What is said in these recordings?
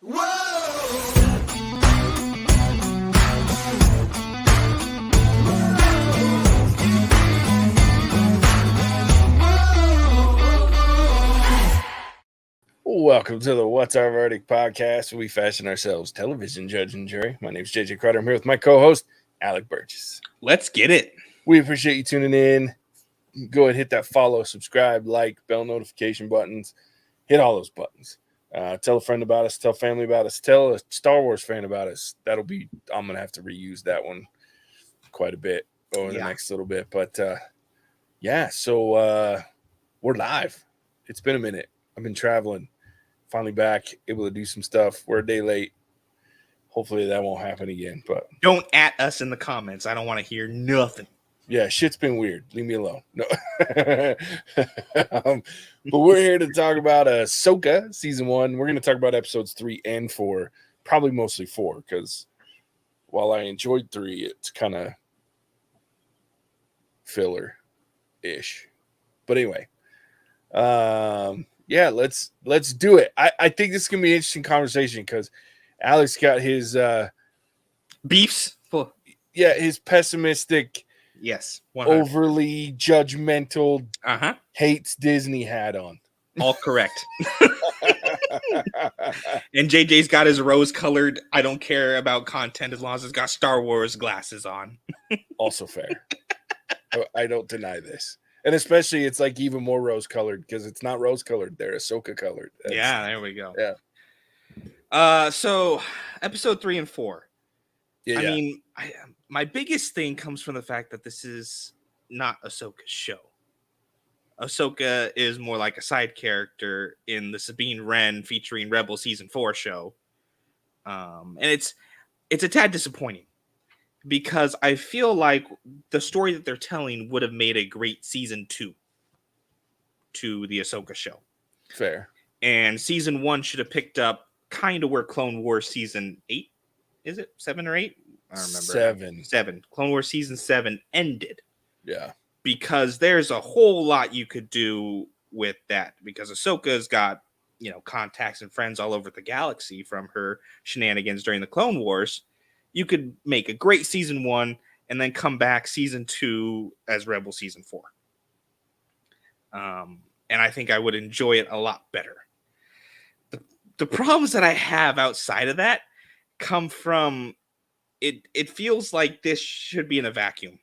Welcome to the What's Our Verdict podcast, where we fashion ourselves television judge and jury. My name is JJ Crowder. I'm here with my co-host, Alec Burgess. Let's get it. We appreciate you tuning in. Go ahead, hit that follow, subscribe, like, bell notification buttons. Hit all those buttons. Tell a friend about us. Tell family about us. Tell a Star Wars fan about us. I'm going to have to reuse that one quite a bit over the next little bit. But, so we're live. It's been a minute. I've been traveling. Finally back, able to do some stuff. We're a day late. Hopefully that won't happen again. But don't at us in the comments. I don't want to hear nothing. Yeah, shit's been weird. Leave me alone. No. But we're here to talk about Ahsoka season 1. We're going to talk about episodes 3 and 4, probably mostly 4, because while I enjoyed 3, it's kind of filler-ish. But anyway, let's do it. I think this is going to be an interesting conversation because Alex got his beefs. His pessimistic, 100. overly judgmental, hates Disney hat on. All correct. And JJ's got his rose-colored, I don't care about content as long as it's got Star Wars glasses on. Also fair. I don't deny this. And especially it's like even more rose-colored because it's not rose-colored. They're Ahsoka-colored. Yeah, there we go. Yeah. So episode 3 and 4. I mean, my biggest thing comes from the fact that this is not Ahsoka's show. Ahsoka is more like a side character in the Sabine Wren featuring Rebel season 4 show. And it's a tad disappointing because I feel like the story that they're telling would have made a great season 2 to the Ahsoka show. Fair. And season 1 should have picked up kind of where Clone Wars season 8, is it 7 or 8? I don't remember. 7. Clone Wars season 7 ended. Yeah. Because there's a whole lot you could do with that. Because Ahsoka's got, contacts and friends all over the galaxy from her shenanigans during the Clone Wars. You could make a great season 1 and then come back season 2 as Rebel season 4. And I think I would enjoy it a lot better. The problems that I have outside of that come from it feels like this should be in a vacuum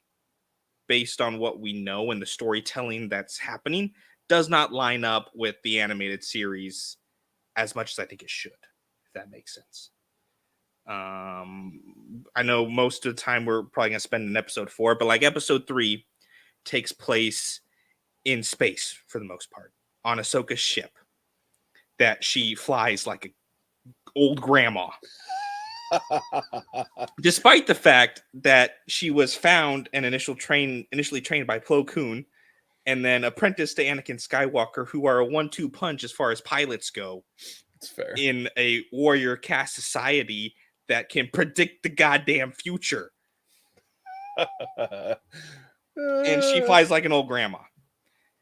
based on what we know, and the storytelling that's happening does not line up with the animated series as much as I think it should, if that makes sense. I know most of the time we're probably going to spend in episode 4, but like episode 3 takes place in space for the most part on Ahsoka's ship that she flies like an old grandma. Despite the fact that she was found and initially trained by Plo Koon and then apprenticed to Anakin Skywalker, who are a 1-2 punch as far as pilots go. That's fair. In a warrior caste society that can predict the goddamn future. And she flies like an old grandma.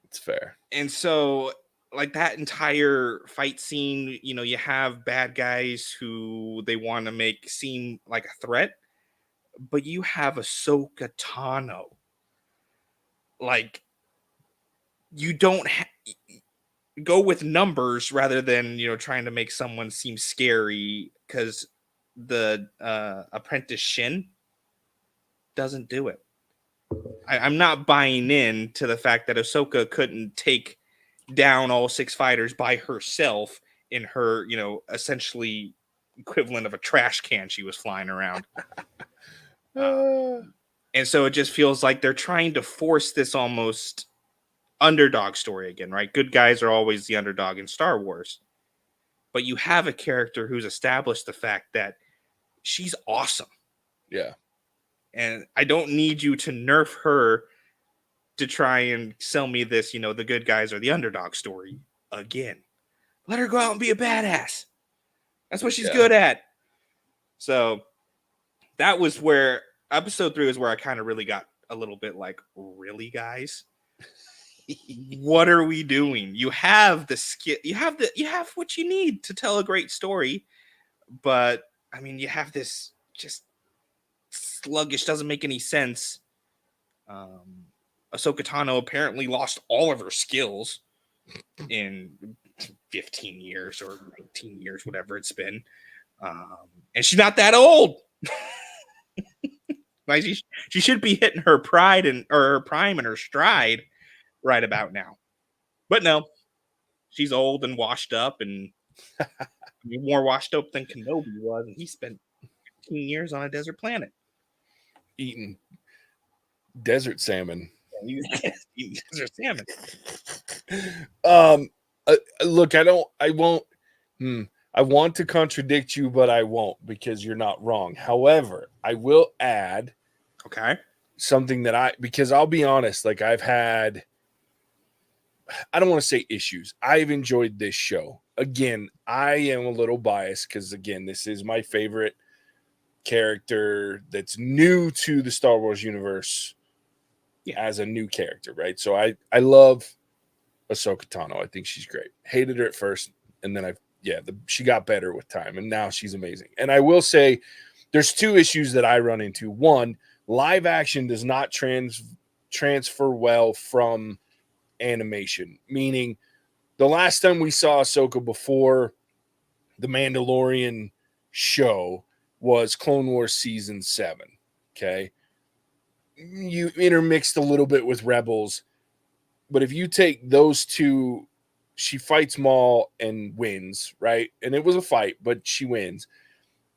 It's fair. And so like that entire fight scene, you have bad guys who they want to make seem like a threat, but you have Ahsoka Tano. Like, you don't go with numbers rather than, trying to make someone seem scary, because the apprentice Shin doesn't do it. I'm not buying in to the fact that Ahsoka couldn't take down all 6 fighters by herself in her, essentially equivalent of a trash can she was flying around. And so it just feels like they're trying to force this almost underdog story again, right? Good guys are always the underdog in Star Wars. But you have a character who's established the fact that she's awesome. Yeah. And I don't need you to nerf her to try and sell me this, the good guys are the underdog story again. Let her go out and be a badass. That's what she's good at. So that was where episode 3 was where I kind of really got a little bit like, really, guys? What are we doing? You have the skill, you have what you need to tell a great story, But I mean, you have this just sluggish, doesn't make any sense. Ahsoka Tano apparently lost all of her skills in 15 years or 19 years, whatever it's been. And she's not that old. Like she should be hitting her pride and or her prime and her stride right about now. But no, she's old and washed up and more washed up than Kenobi was, and he spent 15 years on a desert planet Eating desert salmon. Eating desert salmon. Look, I want to contradict you, but I won't because you're not wrong. However, I will add something that because I'll be honest, like I don't want to say issues. I've enjoyed this show. Again, I am a little biased because, again, this is my favorite character that's new to the Star Wars universe as a new character, right? So I love Ahsoka Tano. I think she's great. Hated her at first, and then she got better with time, and now she's amazing. And I will say there's two issues that I run into. One, live action does not transfer well from animation, meaning the last time we saw Ahsoka before the Mandalorian show was Clone Wars season 7. Okay. You intermixed a little bit with Rebels, but if you take those two, she fights Maul and wins, right? And it was a fight, but she wins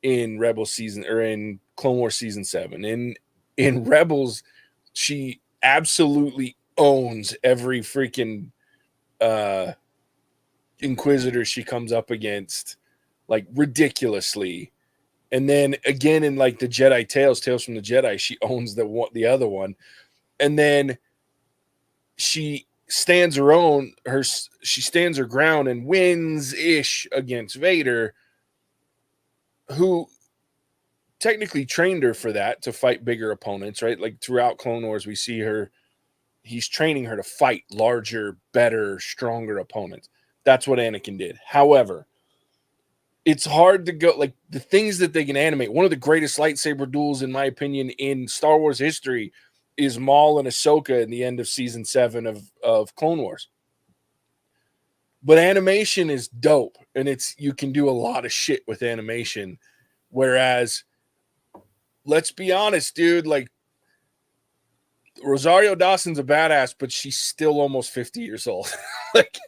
in Rebel season or in Clone Wars season 7. In Rebels, she absolutely owns every freaking Inquisitor she comes up against, like ridiculously. And then again in like the Jedi Tales from the Jedi, she owns the other one. And then she stands her ground and wins ish against Vader, who technically trained her for that, to fight bigger opponents, right? Like throughout Clone Wars, we see he's training her to fight larger, better, stronger opponents. That's what Anakin did. However, it's hard to go, like the things that they can animate. One of the greatest lightsaber duels, in my opinion, in Star Wars history is Maul and Ahsoka in the end of season 7 of Clone Wars. But animation is dope, and you can do a lot of shit with animation. Whereas, let's be honest, dude, like Rosario Dawson's a badass, but she's still almost 50 years old. Like,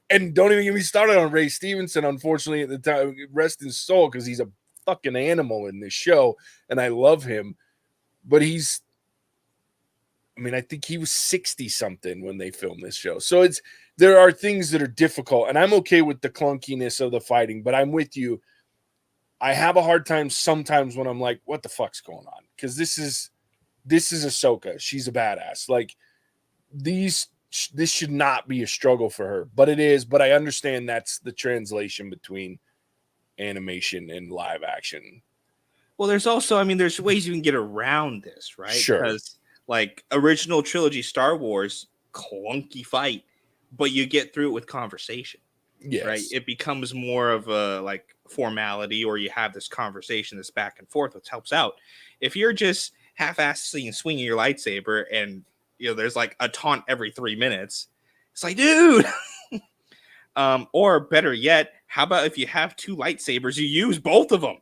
and don't even get me started on Ray Stevenson. Unfortunately, at the time, rest his soul, because he's a fucking animal in this show, and I love him. But I think he was 60 something when they filmed this show. So there are things that are difficult, and I'm okay with the clunkiness of the fighting, but I'm with you. I have a hard time sometimes when I'm like, what the fuck's going on? Because this is Ahsoka. She's a badass. Like, this should not be a struggle for her, but it is. But I understand that's the translation between animation and live action. Well, there's also, there's ways you can get around this, right? Sure. Because like original trilogy Star Wars, clunky fight, but you get through it with conversation. Yes. Right? It becomes more of a like formality, or you have this conversation, this back and forth, which helps out. If you're just half-assing and swinging your lightsaber, and there's like a taunt every 3 minutes, it's like, dude. Or better yet, how about if you have 2 lightsabers, you use both of them?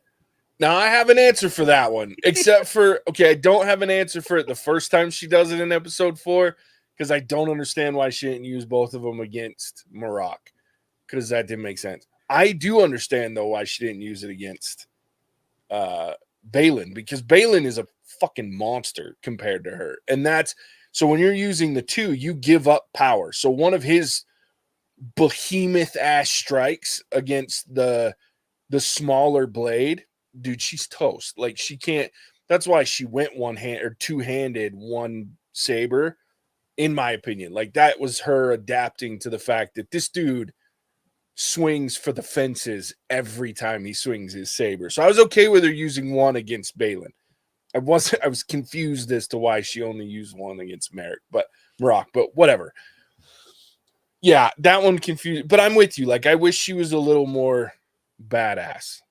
Now, I have an answer for that one, except for, I don't have an answer for it the first time she does it in episode 4, because I don't understand why she didn't use both of them against Marok, because that didn't make sense. I do understand, though, why she didn't use it against Baylan, because Baylan is a fucking monster compared to her. And so when you're using the 2, you give up power. So one of his behemoth ass strikes against the smaller blade, dude, she's toast. Like, she can't. That's why she went two-handed, one saber, in my opinion. Like, that was her adapting to the fact that this dude swings for the fences every time he swings his saber. So I was okay with her using one against Baylan. I was confused as to why she only used one against Marok, but whatever. Yeah, that one confused. But I'm with you. Like, I wish she was a little more badass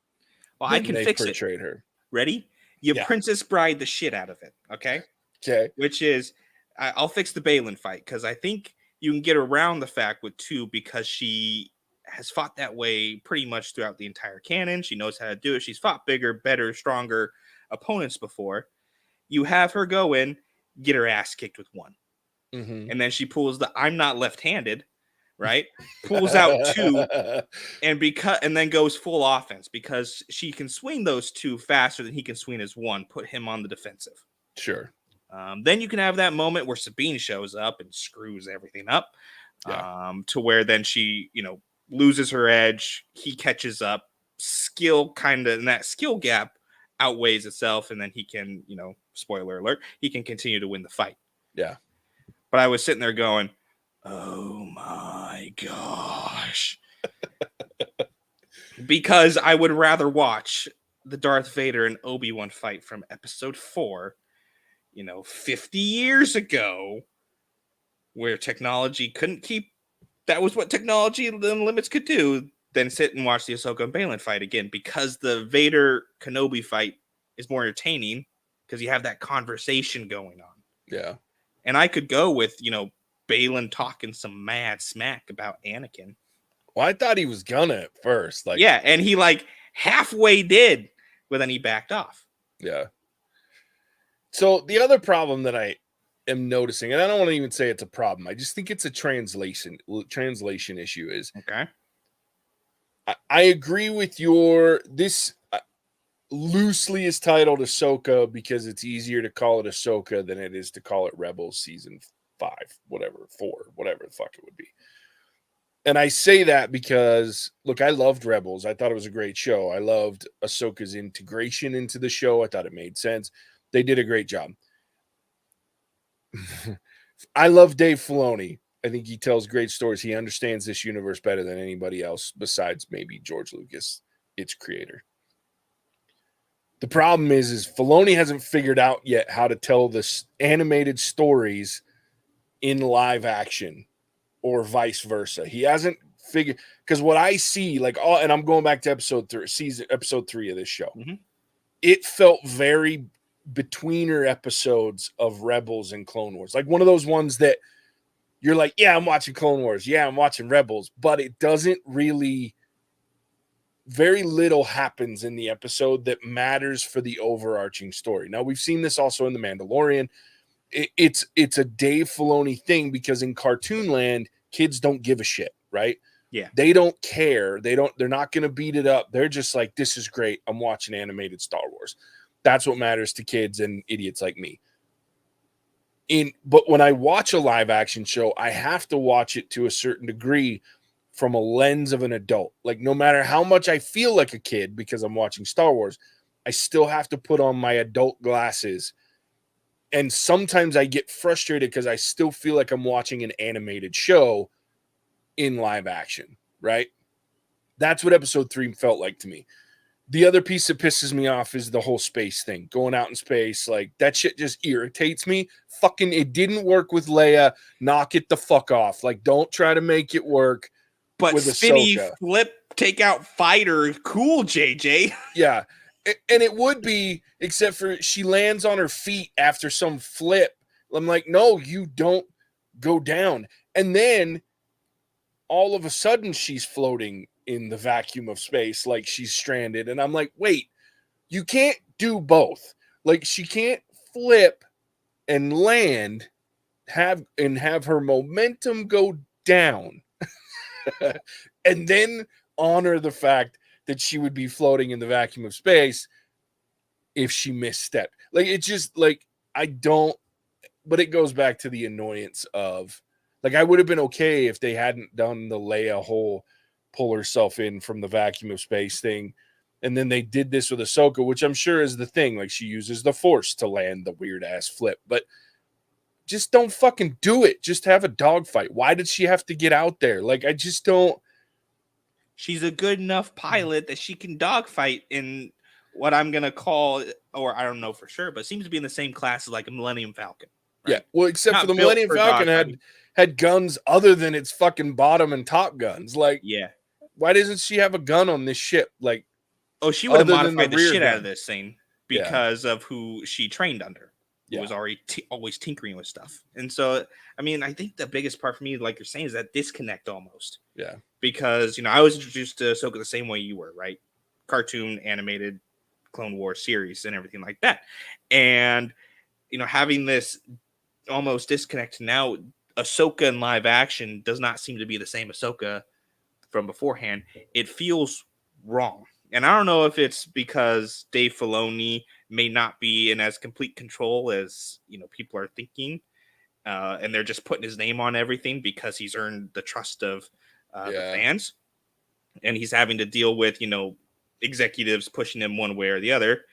Well, I than can they fix it. portrayed her. Ready? You Yeah. Princess Bride the shit out of it, okay? Okay. Which is, I'll fix the Balin fight because I think you can get around the fact with 2 because she has fought that way pretty much throughout the entire canon. She knows how to do it. She's fought bigger, better, stronger opponents before. You have her go in, get her ass kicked with 1. Mm-hmm. And then she pulls the I'm not left-handed, right? Pulls out 2 and then goes full offense because she can swing those 2 faster than he can swing his 1, put him on the defensive. Sure. Then you can have that moment where Sabine shows up and screws everything up, to where then she, loses her edge. He catches up. Skill and that skill gap outweighs itself, and then he can, spoiler alert, he can continue to win the fight. Yeah. But I was sitting there going, oh my gosh. Because I would rather watch the Darth Vader and Obi-Wan fight from episode 4, 50 years ago, where technology couldn't keep, that was what technology and limits could do, than sit and watch the Ahsoka and Balin fight again, because the Vader Kenobi fight is more entertaining because you have that conversation going on. Yeah. And I could go with, Balin talking some mad smack about Anakin. Well, I thought he was gonna at first. Yeah, and he halfway did, but then he backed off. Yeah. So the other problem that I am noticing, and I don't want to even say it's a problem, I just think it's a translation issue, is okay. I agree with this loosely is titled Ahsoka because it's easier to call it Ahsoka than it is to call it Rebels season 5, whatever, 4, whatever the fuck it would be. And I say that because, look, I loved Rebels. I thought it was a great show. I loved Ahsoka's integration into the show. I thought it made sense. They did a great job. I love Dave Filoni. I think he tells great stories. He understands this universe better than anybody else besides maybe George Lucas, its creator. The problem is Filoni hasn't figured out yet how to tell this animated stories in live action or vice versa. He hasn't figured, because what I see, and I'm going back to episode 3 of this show. Mm-hmm. It felt very betweener episodes of Rebels and Clone Wars. Like one of those ones that you're like, yeah, I'm watching Clone Wars. Yeah, I'm watching Rebels. But it doesn't really, very little happens in the episode that matters for the overarching story. Now, we've seen this also in The Mandalorian. It's a Dave Filoni thing because in cartoon land, kids don't give a shit, right? Yeah. They don't care. They're not going to beat it up. They're just like, this is great. I'm watching animated Star Wars. That's what matters to kids and idiots like me. But when I watch a live action show, I have to watch it to a certain degree from a lens of an adult. Like no matter how much I feel like a kid because I'm watching Star Wars, I still have to put on my adult glasses. And sometimes I get frustrated because I still feel like I'm watching an animated show in live action, right? That's what episode 3 felt like to me. The other piece that pisses me off is the whole space thing. Going out in space, like that shit just irritates me. Fucking, it didn't work with Leia. Knock it the fuck off. Like, don't try to make it work. But with spinny Ahsoka. Flip takeout fighter, cool, JJ. Yeah. And it would be, except for she lands on her feet after some flip. I'm like, no, you don't go down. And then all of a sudden she's floating in the vacuum of space like she's stranded. And I'm like, wait, you can't do both. Like she can't flip and land, have her momentum go down and then honor the fact that she would be floating in the vacuum of space if she misstepped. Like, it's just like, I don't, but it goes back to the annoyance of, like, I would have been okay if they hadn't done the Leia whole pull herself in from the vacuum of space thing. And then they did this with Ahsoka, which I'm sure is the thing. Like, she uses the Force to land the weird ass flip, but just don't fucking do it. Just have a dogfight. Why did she have to get out there? Like, I just don't. She's a good enough pilot that she can dogfight in what I'm going to call, or I don't know for sure, but seems to be in the same class as like a Millennium Falcon. Right? Yeah. Well, except Not for the Millennium Falcon had guns other than its fucking bottom and top guns. Like, yeah. why doesn't she have a gun on this ship? Like, Oh, she would have other than modified the rear shit out gun. of this thing Yeah. because of who she trained under, who Yeah. was already always tinkering with stuff. And so, I mean, I think the biggest part for me, like you're saying, is that disconnect almost. Yeah. Because, you know, I was introduced to Ahsoka the same way you were, right? Cartoon, animated, Clone Wars series and everything like that. And, you know, having this almost disconnect now, Ahsoka in live action does not seem to be the same Ahsoka from beforehand. It feels wrong. And I don't know if it's because Dave Filoni may not be in as complete control as, you know, people are thinking. And they're just putting his name on everything because he's earned the trust of the fans. And he's having to deal with, you know, executives pushing him one way or the other.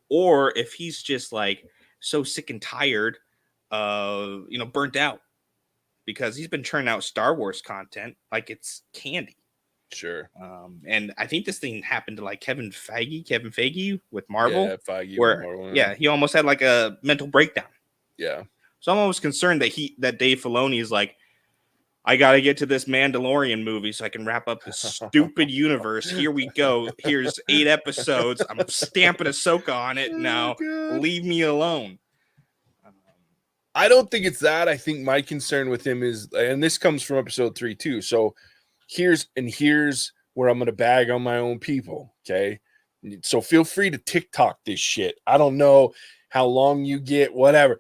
Or if he's just like so sick and tired of, you know, burnt out because he's been churning out Star Wars content like it's candy. Sure. And I think this thing happened to like Kevin Feige with Marvel. Yeah, Feige where with Marvel, yeah, he almost had like a mental breakdown. Yeah. So I'm almost concerned that Dave Filoni is like, I got to get to this Mandalorian movie so I can wrap up this stupid universe. Here we go. Here's 8 episodes. I'm stamping Ahsoka on it now. God. Leave me alone. I don't think it's that. I think my concern with him is, and this comes from episode 3 too. So here's where I'm going to bag on my own people. Okay. So feel free to TikTok this shit. I don't know how long you get, whatever,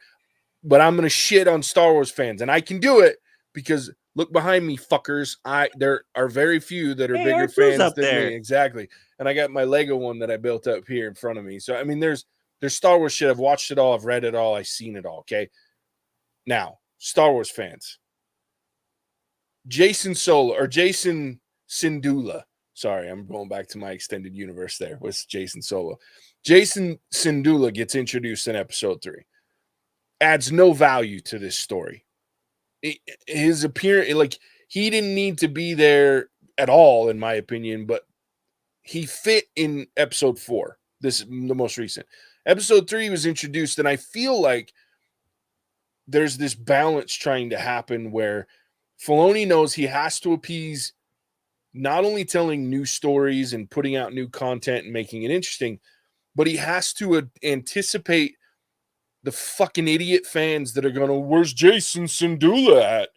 but I'm going to shit on Star Wars fans, and I can do it because look behind me, fuckers. There are very few that are bigger fans than me. Exactly. And I got my Lego one that I built up here in front of me. So, I mean, there's Star Wars shit. I've watched it all. I've read it all. I've seen it all. Okay. Now, Star Wars fans, Jason Syndulla. Sorry, I'm going back to my extended universe there with Jason Solo. Jason Syndulla gets introduced in episode 3. Adds no value to this story. His appearance, like, he didn't need to be there at all, in my opinion, but he fit in episode 4. This is the most recent. Episode 3 was introduced, and I feel like there's this balance trying to happen where Filoni knows he has to appease not only telling new stories and putting out new content and making it interesting, but he has to anticipate the fucking idiot fans that are going to, where's Jason Syndulla at?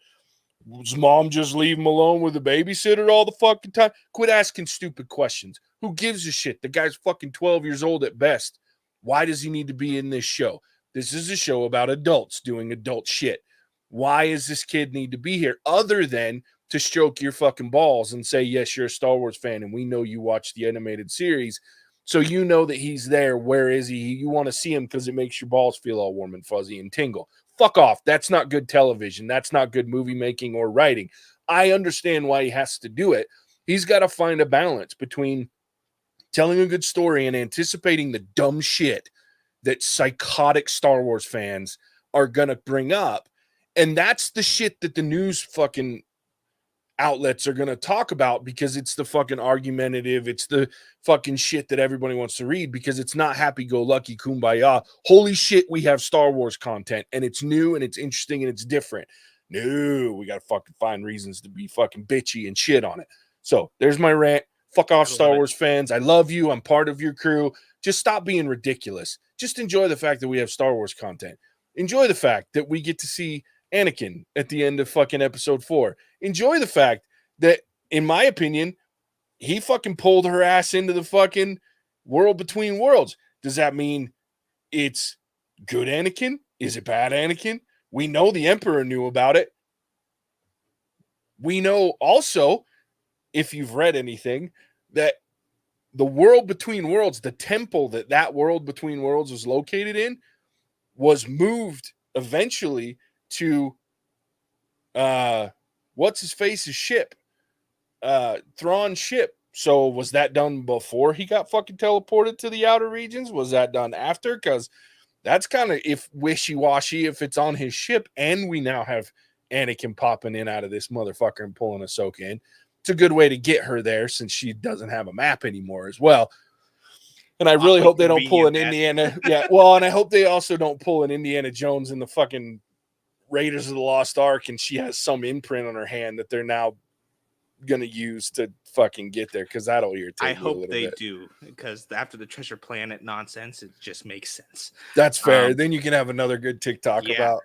Does mom just leave him alone with a babysitter all the fucking time? Quit asking stupid questions. Who gives a shit? The guy's fucking 12 years old at best. Why does he need to be in this show? This is a show about adults doing adult shit. Why does this kid need to be here other than to stroke your fucking balls and say, yes, you're a Star Wars fan and we know you watch the animated series, so you know that he's there. Where is he? You want to see him because it makes your balls feel all warm and fuzzy and tingle. Fuck off. That's not good television. That's not good movie making or writing. I understand why he has to do it. He's got to find a balance between telling a good story and anticipating the dumb shit that psychotic Star Wars fans are going to bring up. And that's the shit that the news fucking outlets are going to talk about because it's the fucking argumentative. It's the fucking shit that everybody wants to read because it's not happy-go-lucky kumbaya. Holy shit, we have Star Wars content and it's new and it's interesting and it's different. No, we got to fucking find reasons to be fucking bitchy and shit on it. So there's my rant. Fuck off, Star Wars fans. I love you. I'm part of your crew. Just stop being ridiculous. Just enjoy the fact that we have Star Wars content. Enjoy the fact that we get to see Anakin at the end of fucking episode 4. Enjoy the fact that, in my opinion, he fucking pulled her ass into the fucking world between worlds. Does that mean it's good Anakin? Is it bad Anakin? We know the Emperor knew about it. We know also, if you've read anything, that the world between worlds, the temple that world between worlds was located in, was moved eventually to what's his face's ship, Thrawn's ship. So was that done before he got fucking teleported to the outer regions? Was that done after? Because that's kind of wishy-washy if it's on his ship, and we now have Anakin popping in out of this motherfucker and pulling Ahsoka in. It's a good way to get her there since she doesn't have a map anymore as well. And I really hope they don't pull an Indiana. Yeah, well, and I hope they also don't pull an Indiana Jones in the fucking Raiders of the Lost Ark and she has some imprint on her hand that they're now gonna use to fucking get there, because that'll irritate I me a hope little they bit. do, because after the Treasure Planet nonsense, it just makes sense. That's fair. Then you can have another good TikTok yeah. about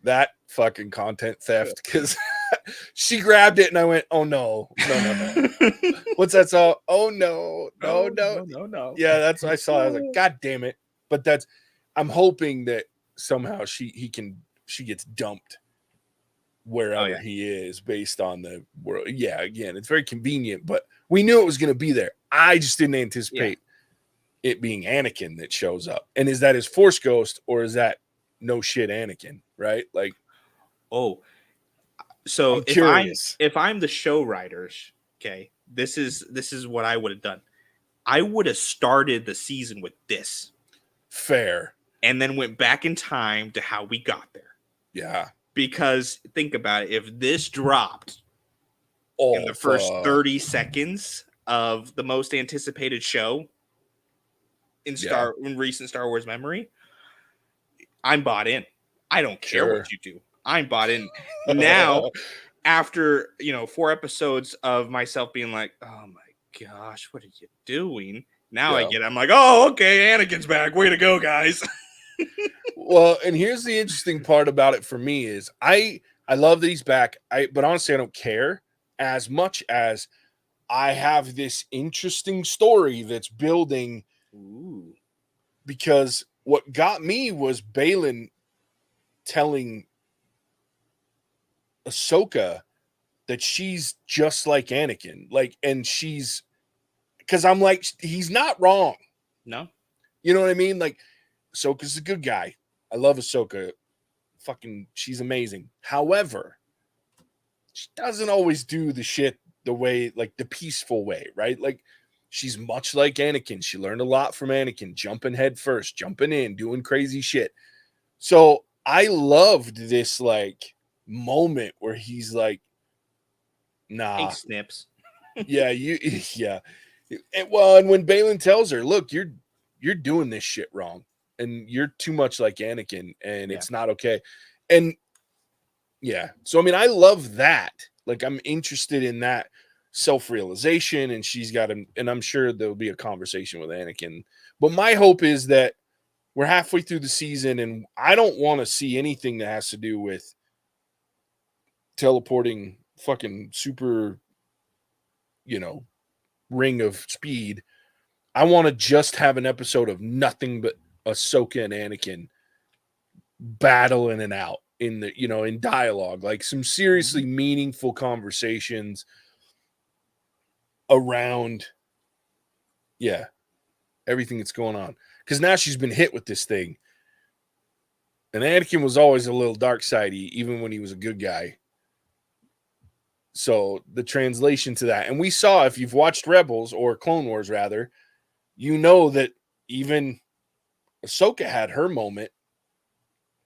that fucking content theft, because she grabbed it and I went, oh no. What's that song? Oh no. No. Yeah, that's what I saw. I was like, God damn it. But I'm hoping that somehow she gets dumped wherever he is based on the world. Yeah, again, it's very convenient, but we knew it was going to be there. I just didn't anticipate it being Anakin that shows up. And is that his Force ghost, or is that no shit Anakin, right? Like, so I'm curious. if I'm the show writers, okay, this is what I would have done. I would have started the season with this. Fair. And then went back in time to how we got there. Yeah. Because think about it, if this dropped in the first 30 seconds of the most anticipated show in recent Star Wars memory, I'm bought in. I don't care what you do. I'm bought in. Now, after 4 episodes of myself being like, oh my gosh, what are you doing? Now I'm like, oh, okay, Anakin's back. Way to go, guys. Well, and here's the interesting part about it for me is I love that he's back. But honestly, I don't care as much as I have this interesting story that's building. Ooh. Because what got me was Balin telling Ahsoka that she's just like Anakin, and she's, because I'm like, he's not wrong. No, you know what I mean? Like, Ahsoka's a good guy. I love Ahsoka. Fucking, she's amazing. However, she doesn't always do the shit the way, like the peaceful way, right? Like, she's much like Anakin. She learned a lot from Anakin, jumping head first, jumping in, doing crazy shit. So I loved this like moment where he's like, nah. Hey, Snips. yeah. And when Balin tells her, look, you're doing this shit wrong, and you're too much like Anakin, and it's not okay. And so I mean, I love that. Like, I'm interested in that self-realization, and she's got him, and I'm sure there'll be a conversation with Anakin. But my hope is that we're halfway through the season, and I don't want to see anything that has to do with teleporting fucking super, ring of speed. I want to just have an episode of nothing but Ahsoka and Anakin battling it out in the, in dialogue, like some seriously meaningful conversations around, everything that's going on. Because now she's been hit with this thing. And Anakin was always a little dark sidey, even when he was a good guy. So the translation to that, and we saw, if you've watched Rebels or Clone Wars rather, you know that even Ahsoka had her moment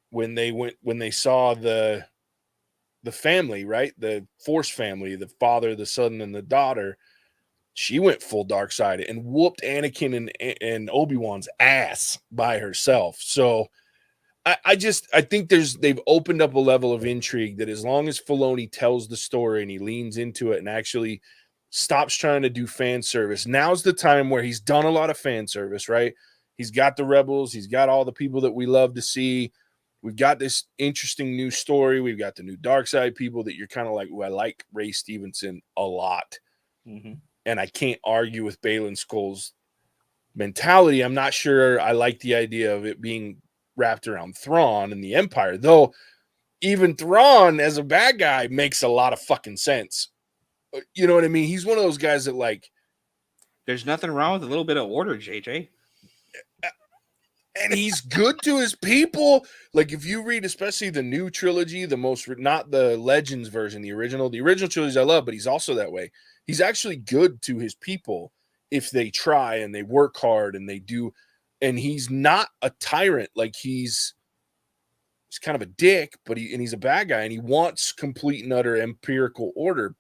when they saw the family, right? The Force family, the father, the son, and the daughter. She went full dark side and whooped Anakin and Obi-Wan's ass by herself. So I think they've opened up a level of intrigue that, as long as Filoni tells the story and he leans into it and actually stops trying to do fan service, now's the time where he's done a lot of fan service, right? He's got the Rebels. He's got all the people that we love to see. We've got this interesting new story. We've got the new dark side people that you're kind of like, I like Ray Stevenson a lot. Mm-hmm. And I can't argue with Balin Skoll's mentality. I'm not sure I like the idea of it being wrapped around Thrawn and the Empire, though. Even Thrawn as a bad guy makes a lot of fucking sense. You know what I mean? He's one of those guys that, like, there's nothing wrong with a little bit of order, JJ. And he's good to his people. Like, if you read especially the new trilogy, not the Legends version, the original trilogies I love, but he's also that way. He's actually good to his people if they try and they work hard and they do. And he's not a tyrant. Like, he's kind of a dick, but he's a bad guy, and he wants complete and utter empirical order.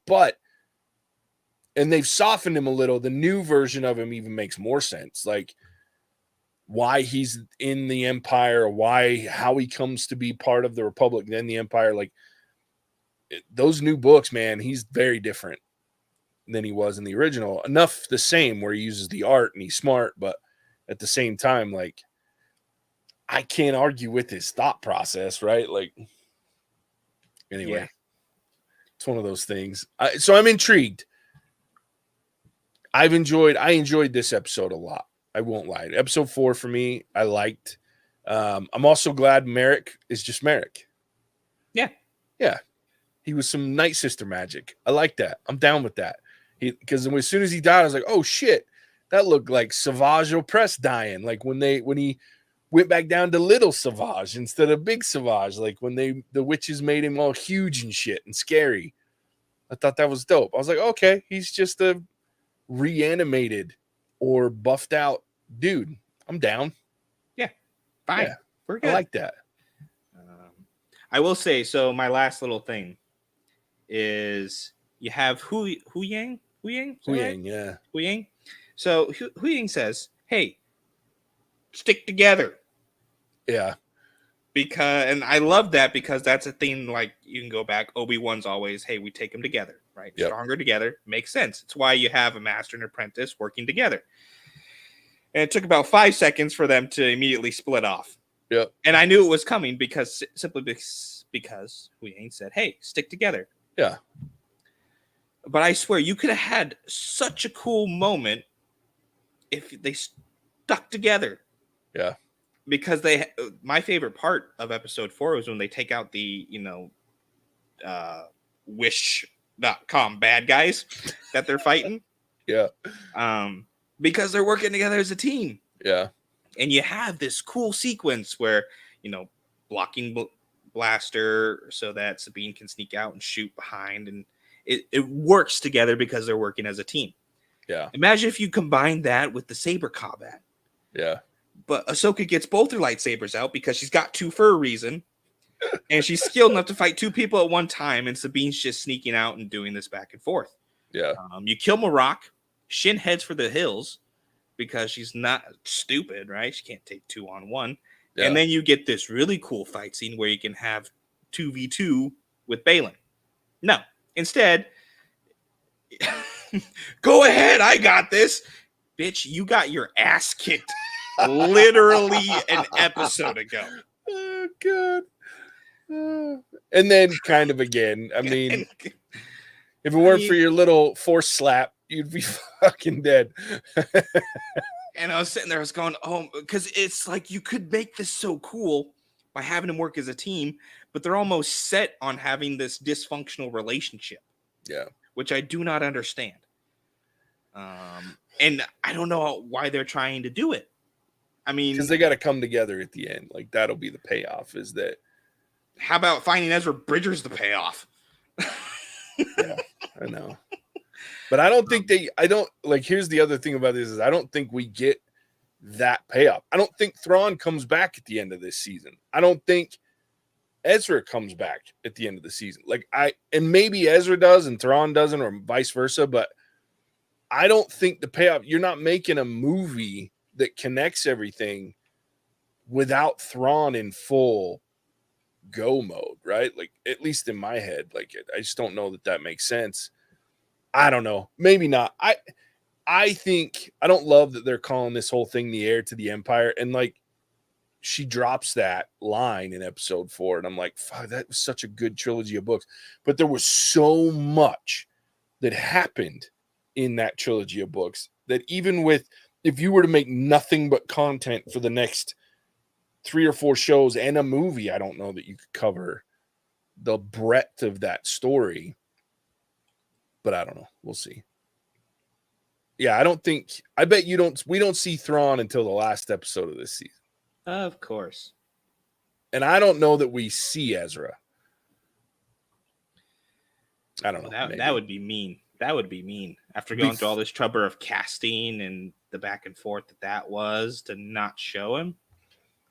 And they've softened him a little. The new version of him even makes more sense. Like, why he's in the Empire, how he comes to be part of the Republic, then the Empire. Like, those new books, man, he's very different. than he was in the original. Enough the same where he uses the art and he's smart, but at the same time, like, I can't argue with his thought process, right? Like, anyway, Yeah. it's one of those things. So I'm intrigued. I enjoyed this episode a lot. I won't lie. Episode 4 for me, I liked. I'm also glad Merrick is just Merrick. Yeah. Yeah. He was some Night Sister magic. I like that. I'm down with that. Because as soon as he died, I was like, oh shit, that looked like Savage Opress dying. Like when he went back down to little Savage instead of big Savage. Like when the witches made him all huge and shit and scary. I thought that was dope. I was like, okay, he's just a reanimated or buffed out dude. I'm down. Yeah. Fine. Yeah, we're good. I like that. I will say, so my last little thing is you have Hu Yang? Yeah. Hu Yang. So Hu Yang says, hey, stick together. Yeah. And I love that because that's a thing, like, you can go back. Obi-Wan's always, hey, we take them together, right? Yep. Stronger together. Makes sense. It's why you have a master and apprentice working together. And it took about 5 seconds for them to immediately split off. Yep. And I knew it was coming because Hu Yang said, hey, stick together. Yeah. But I swear, you could have had such a cool moment if they stuck together. Yeah. Because my favorite part of episode 4 was when they take out the, Wish.com bad guys that they're fighting. Yeah. Because they're working together as a team. Yeah. And you have this cool sequence where, blocking Blaster so that Sabine can sneak out and shoot behind. And it works together because they're working as a team. Yeah. Imagine if you combine that with the saber combat. Yeah. But Ahsoka gets both her lightsabers out because she's got 2 for a reason. And she's skilled enough to fight 2 people at one time. And Sabine's just sneaking out and doing this back and forth. Yeah. You kill Marok. Shin heads for the hills because she's not stupid, right? She can't take 2 on 1. Yeah. And then you get this really cool fight scene where you can have 2v2 with Baylan. No. Instead, go ahead. I got this. Bitch, you got your ass kicked literally an episode ago. Oh, God. And then kind of again, I mean, if it weren't for your little force slap, you'd be fucking dead. And I was sitting there, I was going, oh, because it's like you could make this so cool by having them work as a team, but they're almost set on having this dysfunctional relationship. Yeah. Which I do not understand. And I don't know why they're trying to do it. I mean, because they got to come together at the end. Like, that'll be the payoff, is that. How about finding Ezra Bridger's the payoff? Yeah, I know. But I don't think here's the other thing about this is I don't think we get that payoff. I don't think Thrawn comes back at the end of this season. I don't think Ezra comes back at the end of the season. And maybe Ezra does and Thrawn doesn't, or vice versa, but I don't think the payoff, you're not making a movie that connects everything without Thrawn in full go mode, right? Like, at least in my head, I just don't know that makes sense. I don't know. Maybe not. I think I don't love that they're calling this whole thing the heir to the Empire. And she drops that line in episode 4. And I'm like, fuck, that was such a good trilogy of books. But there was so much that happened in that trilogy of books that even if you were to make nothing but content for the next 3 or 4 shows and a movie, I don't know that you could cover the breadth of that story. But I don't know. We'll see. Yeah, I bet we don't see Thrawn until the last episode of this season. Of course. And I don't know that we see Ezra. I don't know. That would be mean. That would be mean. After going through all this trouble of casting and the back and forth that was to not show him.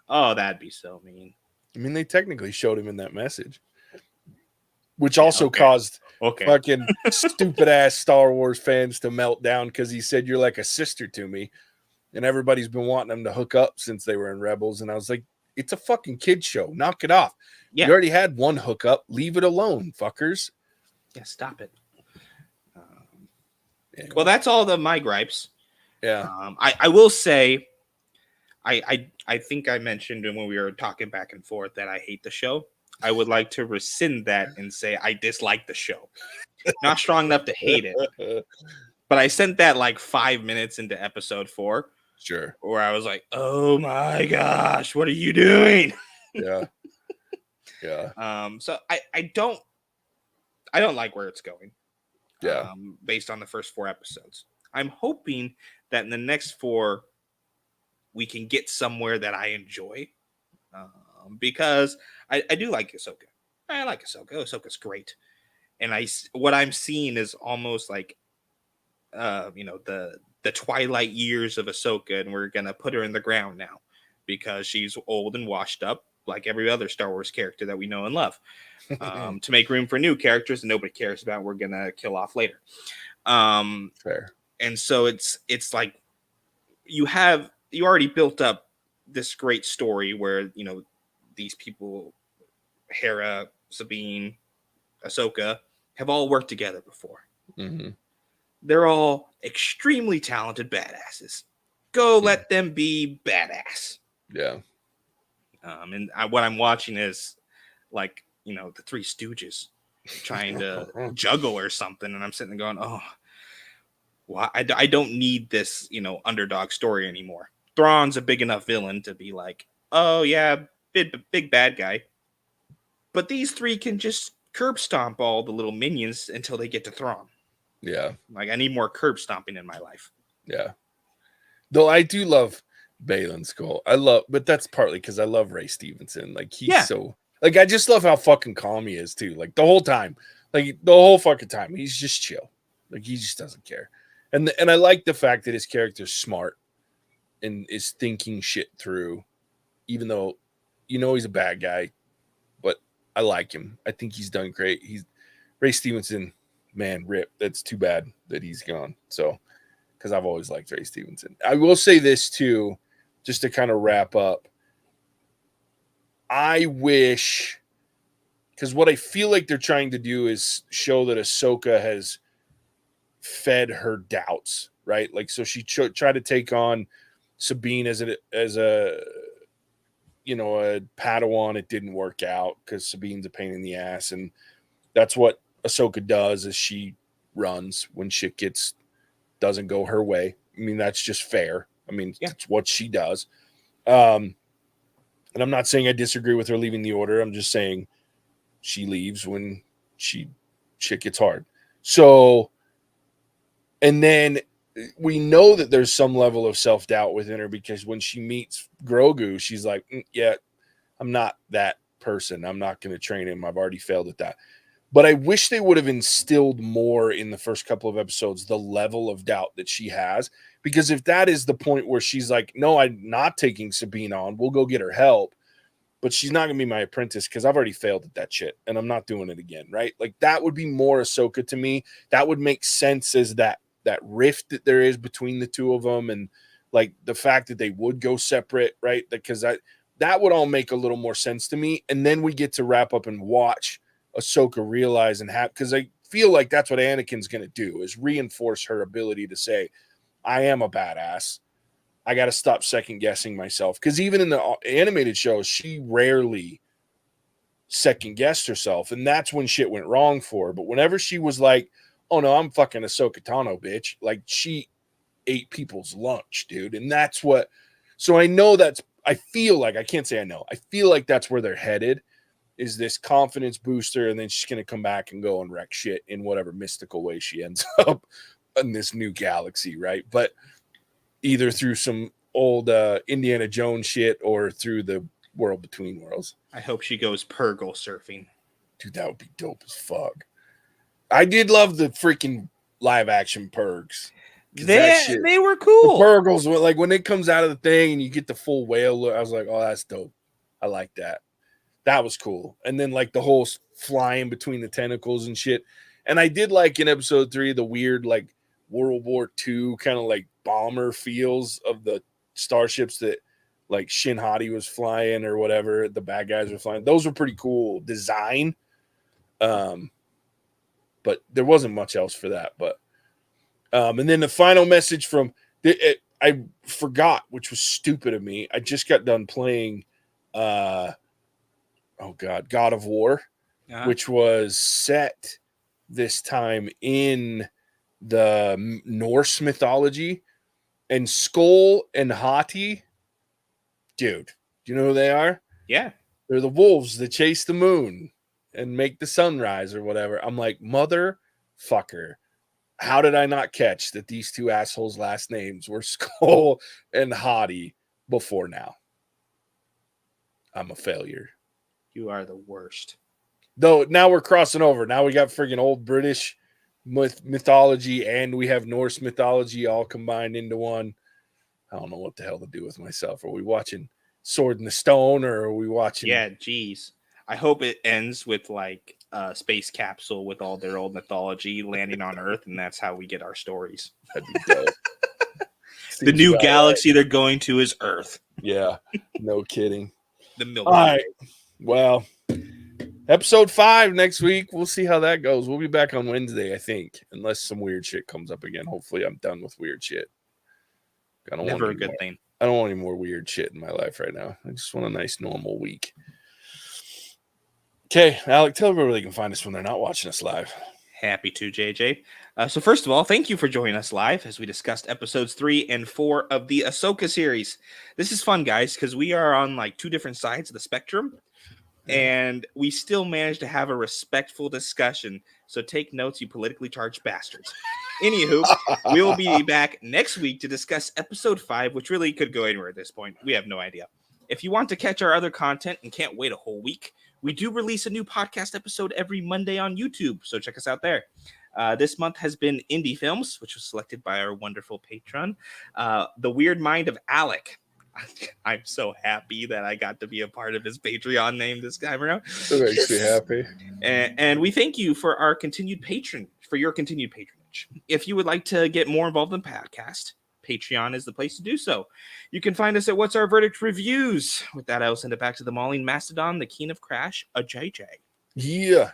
Oh, that'd be so mean. I mean, they technically showed him in that message. Which also caused fucking stupid ass Star Wars fans to melt down because he said, "You're like a sister to me." And everybody's been wanting them to hook up since they were in Rebels. And I was like, it's a fucking kid show. Knock it off. Yeah. You already had one hookup. Leave it alone, fuckers. Yeah, stop it. Anyway. Well, that's all my gripes. Yeah. I will say, I think I mentioned when we were talking back and forth that I hate the show. I would like to rescind that and say I dislike the show. Not strong enough to hate it, but I sent that like 5 minutes into episode 4, Sure. where I was like, "Oh my gosh, what are you doing?" Yeah. Yeah. So I don't like where it's going. Yeah. Based on the first 4 episodes, I'm hoping that in the next 4 we can get somewhere that I enjoy. Because I do like Ahsoka. I like Ahsoka. Ahsoka's great, and what I'm seeing is almost like the twilight years of Ahsoka, and we're gonna put her in the ground now because she's old and washed up, like every other Star Wars character that we know and love. To make room for new characters that nobody cares about, we're gonna kill off later. Fair. And so it's like you already built up this great story where these people, Hera, Sabine, Ahsoka, have all worked together before. Mm-hmm. They're all extremely talented badasses. Go let them be badass. Yeah. And what I'm watching is like the Three Stooges trying to juggle or something, and I'm sitting there going, "Oh, well, I don't need this underdog story anymore." Thrawn's a big enough villain to be like, "Oh yeah, big bad guy," but these 3 can just curb stomp all the little minions until they get to Thrawn. Yeah. Like, I need more curb stomping in my life. Yeah. Though I do love Baylan Skull. But that's partly because I love Ray Stevenson. Like, he's so, like, I just love how fucking calm he is too. Like, the whole time, like the whole fucking time, he's just chill. Like, he just doesn't care. And I like the fact that his character's smart and is thinking shit through, even though he's a bad guy. But I like him. I think he's done great. Ray Stevenson, man, rip. That's too bad that he's gone. So, because I've always liked Ray Stevenson. I will say this too, just to kind of wrap up. I wish, because what I feel like they're trying to do is show that Ahsoka has fed her doubts, right? Like, so she tried to take on Sabine as a Padawan. It didn't work out because Sabine's a pain in the ass, and that's what Ahsoka does. Is she runs when shit doesn't go her way. I mean, that's just fair. I mean, It's what she does. And I'm not saying I disagree with her leaving the order. I'm just saying she leaves when shit gets hard. So, and then we know that there's some level of self-doubt within her because when she meets Grogu, she's like, yeah, I'm not that person. I'm not going to train him. I've already failed at that. But I wish they would have instilled more in the first couple of episodes, the level of doubt that she has. Because if that is the point where she's like, no, I'm not taking Sabine on, we'll go get her help, but she's not going to be my apprentice because I've already failed at that shit and I'm not doing it again, right? Like, that would be more Ahsoka to me. That would make sense as that rift that there is between the two of them, and like the fact that they would go separate, right? Because that would all make a little more sense to me. And then we get to wrap up and watch Ahsoka realize and have, because I feel like that's what Anakin's going to do, is reinforce her ability to say, I am a badass. I got to stop second guessing myself. Because even in the animated shows, she rarely second guessed herself. And that's when shit went wrong for her. But whenever she was like, oh no, I'm fucking Ahsoka Tano, bitch. Like, she ate people's lunch, dude. And that's what, so I know I feel like, I can't say I know, I feel like that's where they're headed, is this confidence booster, and then she's going to come back and go and wreck shit in whatever mystical way she ends up in this new galaxy, right? But either through some old Indiana Jones shit or through the world between worlds. I hope she goes Purgle surfing. Dude, that would be dope as fuck. I did love the freaking live action Purgs. They were cool. The Purgles, like when it comes out of the thing and you get the full whale look, I was like, oh, that's dope. I like that. That was cool. And then like the whole flying between the tentacles and shit. And I did like in episode 3 the weird like World War II kind of like bomber feels of the starships that like Shin Hati was flying or whatever the bad guys were flying. Those were pretty cool design. But there wasn't much else for that. But And then the final message from I forgot, which was stupid of me. I just got done playing God of War, which was set this time in the Norse mythology. And Skull and Hati, dude, do you know who they are? Yeah. They're the wolves that chase the moon and make the sunrise or whatever. I'm like, motherfucker. How did I not catch that these two assholes' last names were Skull and Hottie before now? I'm a failure. You are the worst. Though now we're crossing over. Now we got friggin' old British mythology and we have Norse mythology all combined into one. I don't know what the hell to do with myself. Are we watching Sword in the Stone or are we watching? Yeah, geez. I hope it ends with like a space capsule with all their old mythology landing on Earth, and that's how we get our stories. That'd be dope. The new galaxy they're going to is Earth. Yeah, no kidding. The Milky Way. All right. Well, episode 5 next week. We'll see how that goes. We'll be back on Wednesday, I think, unless some weird shit comes up again. Hopefully, I'm done with weird shit. Never a good thing. I don't want any more weird shit in my life right now. I just want a nice normal week. Okay, Alec, tell everybody where they can find us when they're not watching us live. Happy to, JJ. So first of all, thank you for joining us live as we discussed episodes 3 and 4 of the Ahsoka series. This is fun, guys, because we are on like 2 different sides of the spectrum, and we still managed to have a respectful discussion. So take notes, you politically charged bastards. Anywho, we will be back next week to discuss episode 5, which really could go anywhere at this point. We have no idea. If you want to catch our other content and can't wait a whole week, we do release a new podcast episode every Monday on YouTube, so check us out there. This month has been Indie Films, which was selected by our wonderful patron, The Weird Mind of Alec. I'm so happy that I got to be a part of his Patreon name this time around. It makes me happy. And we thank you for your continued patronage. If you would like to get more involved in the podcast, Patreon is the place to do so. You can find us at What's Our Verdict Reviews. With that, I will send it back to the mauling mastodon, the king of crash, a JJ. Yeah.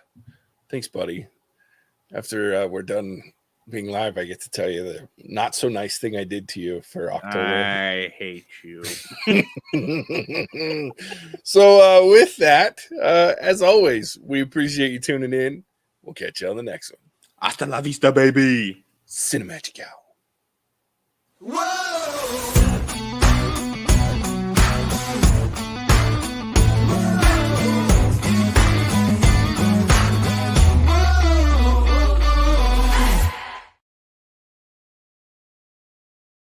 Thanks, buddy. After we're done being live, I get to tell you the not so nice thing I did to you for October. I hate you. So with that, as always, we appreciate you tuning in. We'll catch you on the next one. Hasta la vista, baby. Cinemagical. Whoa!